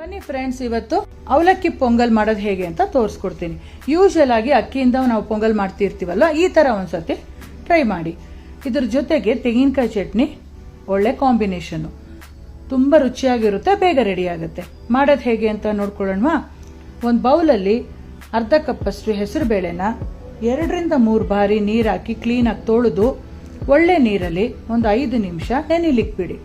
ಬನ್ನಿ ಫ್ರೆಂಡ್ಸ್, ಇವತ್ತು ಅವಲಕ್ಕಿ ಪೊಂಗಲ್ ಮಾಡೋದು ಹೇಗೆ ಅಂತ ತೋರಿಸ್ಕೊಡ್ತೀನಿ. ಯೂಶುವಲ್ ಆಗಿ ಅಕ್ಕಿಯಿಂದ ನಾವು ಪೊಂಗಲ್ ಮಾಡ್ತಿರ್ತೀವಲ್ಲ, ಈ ತರ ಒಂದ್ಸತಿ ಟ್ರೈ ಮಾಡಿ. ಇದ್ರ ಜೊತೆಗೆ ತೆಂಗಿನಕಾಯಿ ಚಟ್ನಿ ಒಳ್ಳೆ ಕಾಂಬಿನೇಷನ್, ತುಂಬಾ ರುಚಿಯಾಗಿರುತ್ತೆ, ಬೇಗ ರೆಡಿ ಆಗುತ್ತೆ. ಮಾಡೋದು ಹೇಗೆ ಅಂತ ನೋಡ್ಕೊಳ್ಳೋಣ. ಒಂದು ಬೌಲಲ್ಲಿ ಅರ್ಧ ಕಪ್ಪಷ್ಟು ಹೆಸರು ಬೇಳೆನ 2ರಿಂದ 3 ಬಾರಿ ನೀರು ಹಾಕಿ ಕ್ಲೀನಾಗಿ ತೊಳೆದು ಒಳ್ಳೆ ನೀರಲ್ಲಿ ಒಂದು 5 ನಿಮಿಷ ನೆನೆಲಿಕ್ಕೆ ಬಿಡಿ.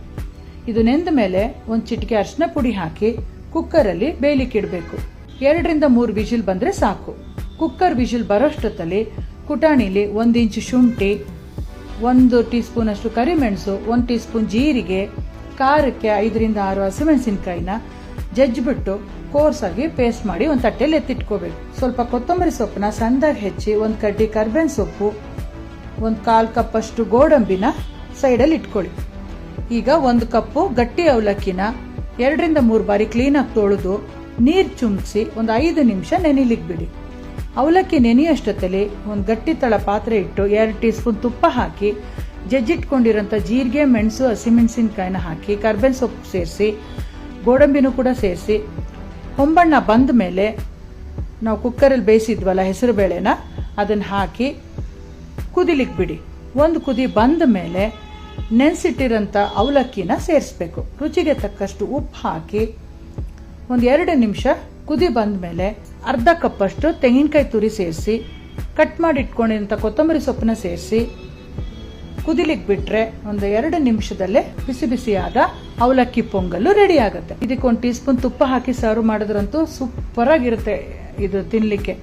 ಇದು ನೆಂದ ಮೇಲೆ ಒಂದು ಚಿಟಿಕೆ ಅರಿಶಿನ ಪುಡಿ ಹಾಕಿ ಕುಕ್ಕರಲ್ಲಿ ಬೇಯಲಿಕ್ಕೆ ಇಡಬೇಕು. 2ರಿಂದ 3 ವಿಜಿಲ್ ಬಂದ್ರೆ ಸಾಕು. ಕುಕ್ಕರ್ ವಿಜಿಲ್ ಬರೋಷ್ಟೊತ್ತಲ್ಲಿ ಕುಟಾಣಿಲಿ 1 ಇಂಚು ಶುಂಠಿ, 1 ಟೀ ಸ್ಪೂನ್ ಅಷ್ಟು ಕರಿಮೆಣಸು, 1 ಟೀ ಸ್ಪೂನ್ ಜೀರಿಗೆ, ಖಾರಕ್ಕೆ 5ರಿಂದ 6 ಹಸಿಮೆಣಸಿನಕಾಯಿನ ಜಜ್ಜಿಬಿಟ್ಟು ಕೋರ್ಸಾಗಿ ಪೇಸ್ಟ್ ಮಾಡಿ ಒಂದು ತಟ್ಟೆಯಲ್ಲಿ ಎತ್ತಿಟ್ಕೋಬೇಕು. ಸ್ವಲ್ಪ ಕೊತ್ತಂಬರಿ ಸೊಪ್ಪನ್ನ ಸಣ್ಣದಾಗಿ ಹೆಚ್ಚಿ, 1 ಕಡ್ಡಿ ಕರ್ಬೇವಿನ ಸೊಪ್ಪು, 1/4 ಕಪ್ ಅಷ್ಟು ಗೋಡಂಬಿನ ಸೈಡಲ್ಲಿ ಇಟ್ಕೊಳ್ಳಿ. ಈಗ 1 ಕಪ್ಪು ಗಟ್ಟಿ ಅವಲಕ್ಕಿನ 2ರಿಂದ 3 ಬಾರಿ ಕ್ಲೀನಾಗಿ ತೊಳೆದು ನೀರು ಚುಮ್ಸಿ ಒಂದು 5 ನಿಮಿಷ ನೆನೆಲಿಕ್ಕೆ ಬಿಡಿ. ಅವಲಕ್ಕಿ ನೆನೆಯಷ್ಟೊತ್ತಲ್ಲಿ ಒಂದು ಗಟ್ಟಿ ತಳ ಪಾತ್ರೆ ಇಟ್ಟು 2 ಟೀ ಸ್ಪೂನ್ ತುಪ್ಪ ಹಾಕಿ ಜಜ್ಜಿಟ್ಕೊಂಡಿರೋಂಥ ಜೀರಿಗೆ, ಮೆಣಸು, ಹಸಿಮೆಣಸಿನಕಾಯಿನ ಹಾಕಿ ಕರ್ಬೇವಿನ ಸೊಪ್ಪು ಸೇರಿಸಿ ಗೋಡಂಬಿನೂ ಕೂಡ ಸೇರಿಸಿ ಹೊಂಬಣ್ಣ ಬಂದ ಮೇಲೆ ನಾವು ಕುಕ್ಕರಲ್ಲಿ ಬೇಯಿಸಿದ್ವಲ್ಲ ಹೆಸರು ಬೇಳೆನ, ಅದನ್ನು ಹಾಕಿ ಕುದಿಲಿಕ್ಕೆ ಬಿಡಿ. 1 ಕುದಿ ಬಂದ ಮೇಲೆ ನೆನೆಸಿಟ್ಟಿರೋಂಥ ಅವಲಕ್ಕಿನ ಸೇರಿಸ್ಬೇಕು. ರುಚಿಗೆ ತಕ್ಕಷ್ಟು ಉಪ್ಪು ಹಾಕಿ ಒಂದು 2 ನಿಮಿಷ ಕುದಿ ಬಂದ ಮೇಲೆ ಅರ್ಧ ಕಪ್ಪಷ್ಟು ತೆಂಗಿನಕಾಯಿ ತುರಿ ಸೇರಿಸಿ ಕಟ್ ಮಾಡಿ ಇಟ್ಕೊಂಡಿರೋಂಥ ಕೊತ್ತಂಬರಿ ಸೊಪ್ಪನ್ನ ಸೇರಿಸಿ ಕುದಿಲಿಕ್ಕೆ ಬಿಟ್ರೆ ಒಂದು 2 ನಿಮಿಷದಲ್ಲೇ ಬಿಸಿ ಬಿಸಿಯಾದ ಅವಲಕ್ಕಿ ಪೊಂಗಲ್ಲು ರೆಡಿ ಆಗುತ್ತೆ. ಇದಕ್ಕೆ 1 ಟೀ ಸ್ಪೂನ್ ತುಪ್ಪ ಹಾಕಿ ಸರ್ವ್ ಮಾಡಿದ್ರಂತೂ ಸೂಪರ್ ಆಗಿರುತ್ತೆ ಇದು ತಿನ್ಲಿಕ್ಕೆ.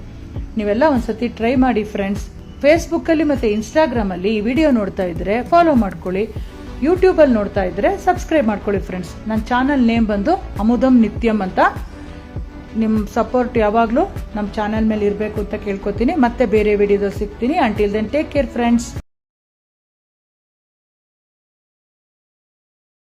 ನೀವೆಲ್ಲ ಒಂದ್ಸತಿ ಟ್ರೈ ಮಾಡಿ ಫ್ರೆಂಡ್ಸ್. ಫೇಸ್ಬುಕ್ ಅಲ್ಲಿ ಮತ್ತೆ ಇನ್ಸ್ಟಾಗ್ರಾಮ್ ಅಲ್ಲಿ ಈ ವಿಡಿಯೋ ನೋಡ್ತಾ ಇದ್ರೆ ಫಾಲೋ ಮಾಡ್ಕೊಳ್ಳಿ. ಯೂಟ್ಯೂಬ್ ಅಲ್ಲಿ ನೋಡ್ತಾ ಇದ್ರೆ ಸಬ್ಸ್ಕ್ರೈಬ್ ಮಾಡ್ಕೊಳ್ಳಿ ಫ್ರೆಂಡ್ಸ್. ನನ್ನ ಚಾನಲ್ ನೇಮ್ ಬಂದು ಅಮುದಂ ನಿತ್ಯಂ ಅಂತ. ನಿಮ್ಮ ಸಪೋರ್ಟ್ ಯಾವಾಗಲೂ ನಮ್ಮ ಚಾನಲ್ ಮೇಲೆ ಇರಬೇಕು ಅಂತ ಕೇಳ್ಕೊತೀನಿ. ಮತ್ತೆ ಬೇರೆ ವಿಡಿಯೋದಲ್ಲಿ ಸಿಗ್ತೀನಿ. Until then take care friends.